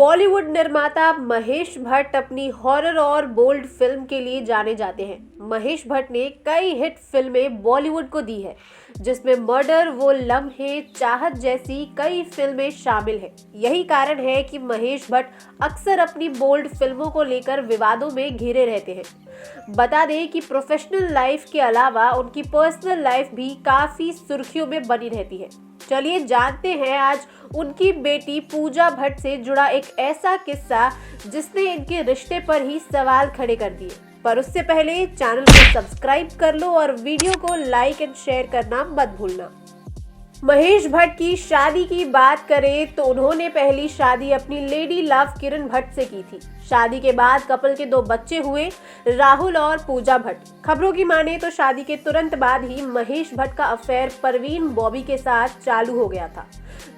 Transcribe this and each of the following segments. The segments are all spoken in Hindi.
बॉलीवुड निर्माता महेश भट्ट अपनी हॉरर और बोल्ड फिल्म के लिए जाने जाते हैं। महेश भट्ट ने कई हिट फिल्में बॉलीवुड को दी है, जिसमें मर्डर, वो लम्हे, चाहत जैसी कई फिल्में शामिल हैं। यही कारण है कि महेश भट्ट अक्सर अपनी बोल्ड फिल्मों को लेकर विवादों में घिरे रहते हैं। बता दें कि प्रोफेशनल लाइफ के अलावा उनकी पर्सनल लाइफ भी काफी सुर्खियों में बनी रहती है। चलिए जानते हैं आज उनकी बेटी पूजा भट्ट से जुड़ा एक ऐसा किस्सा जिसने इनके रिश्ते पर ही सवाल खड़े कर दिए। पर उससे पहले चैनल को सब्सक्राइब कर लो और वीडियो को लाइक एंड शेयर करना मत भूलना। महेश भट्ट की शादी की बात करें तो उन्होंने पहली शादी अपनी लेडी लव किरण भट्ट से की थी। शादी के बाद कपल के 2 बच्चे हुए, राहुल और पूजा भट्ट। खबरों की माने तो शादी के तुरंत बाद ही महेश भट्ट का अफेयर परवीन बॉबी के साथ चालू हो गया था,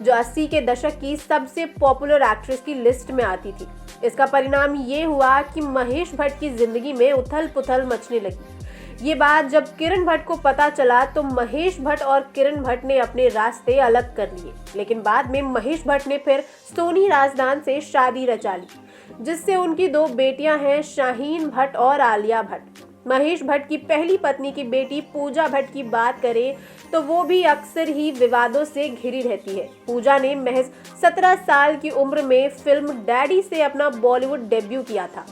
जो 80 के दशक की सबसे पॉपुलर एक्ट्रेस की लिस्ट में आती थी। इसका परिणाम ये हुआ कि महेश भट्ट की जिंदगी में उथल पुथल मचने लगी। ये बात जब किरण भट्ट को पता चला तो महेश भट्ट और किरण भट्ट ने अपने रास्ते अलग कर लिए। लेकिन बाद में महेश भट्ट ने फिर सोनी राजदान से शादी रचा ली, जिससे उनकी 2 बेटियां हैं, शाहीन भट्ट और आलिया भट्ट। महेश भट्ट की पहली पत्नी की बेटी पूजा भट्ट की बात करें तो वो भी अक्सर ही विवादों से घिरी रहती है। पूजा ने महज 17 साल की उम्र में फिल्म डैडी से अपना बॉलीवुड डेब्यू किया था।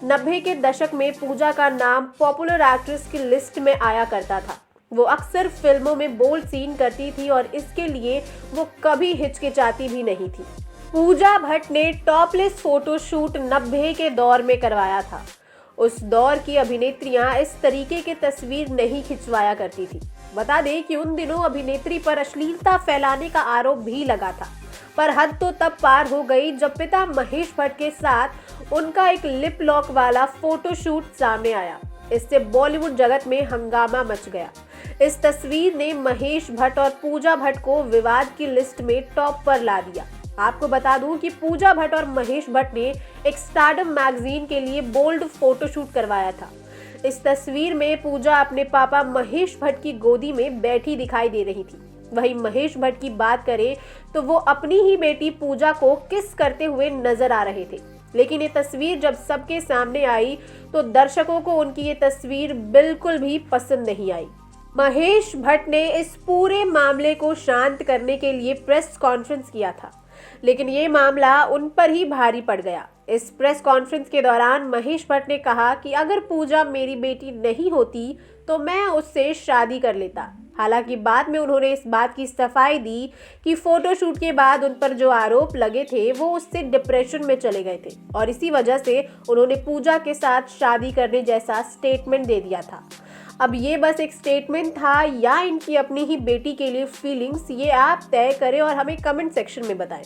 90 के दशक में पूजा का नाम पॉपुलर एक्ट्रेस की लिस्ट में आया करता था। वो अक्सर फिल्मों में बोल्ड सीन करती थी और इसके लिए वो कभी हिचकिचाती भी नहीं थी। पूजा भट्ट ने टॉपलेस फोटोशूट 90 के दौर में करवाया था। उस दौर की अभिनेत्रियां इस तरीके की तस्वीर नहीं खिंचवाया करती थी। बता दें कि उन दिनों अभिनेत्री पर अश्लीलता फैलाने का आरोप भी लगा था, पर हद तो तब पार हो गई जब पिता महेश भट्ट के साथ उनका एक लिप लॉक वाला फोटोशूट सामने आया। इससे बॉलीवुड जगत में हंगामा मच गया। इस तस्वीर ने महेश भट्ट और पूजा भट्ट को विवाद की लिस्ट में टॉप पर ला दिया। आपको बता दूं कि पूजा भट्ट और महेश भट्ट ने एक स्टारडम मैगजीन के लिए बोल्ड फोटोशूट करवाया था। इस तस्वीर में पूजा अपने पापा महेश भट्ट की गोदी में बैठी दिखाई दे रही थी। वहीं महेश भट्ट की बात करें तो वो अपनी ही बेटी पूजा को किस करते हुए नजर आ रहे थे। लेकिन ये तस्वीर जब सबके सामने आई तो दर्शकों को उनकी ये तस्वीर बिल्कुल भी पसंद नहीं आई। महेश भट्ट ने इस पूरे मामले को शांत करने के लिए प्रेस कॉन्फ्रेंस किया था, लेकिन ये मामला उन पर ही भारी पड़ गया। इस प्रेस कॉन्फ्रेंस के दौरान महेश भट्ट ने कहा कि अगर पूजा मेरी बेटी नहीं होती तो मैं उससे शादी कर लेता। हालांकि बाद में उन्होंने इस बात की सफाई दी कि फोटोशूट के बाद उन पर जो आरोप लगे थे वो उससे डिप्रेशन में चले गए थे और इसी वजह से उन्होंने पूजा के साथ शादी करने जैसा स्टेटमेंट दे दिया था। अब ये बस एक स्टेटमेंट था या इनकी अपनी ही बेटी के लिए फीलिंग्स, ये आप तय करें और हमें कमेंट सेक्शन में बताएं।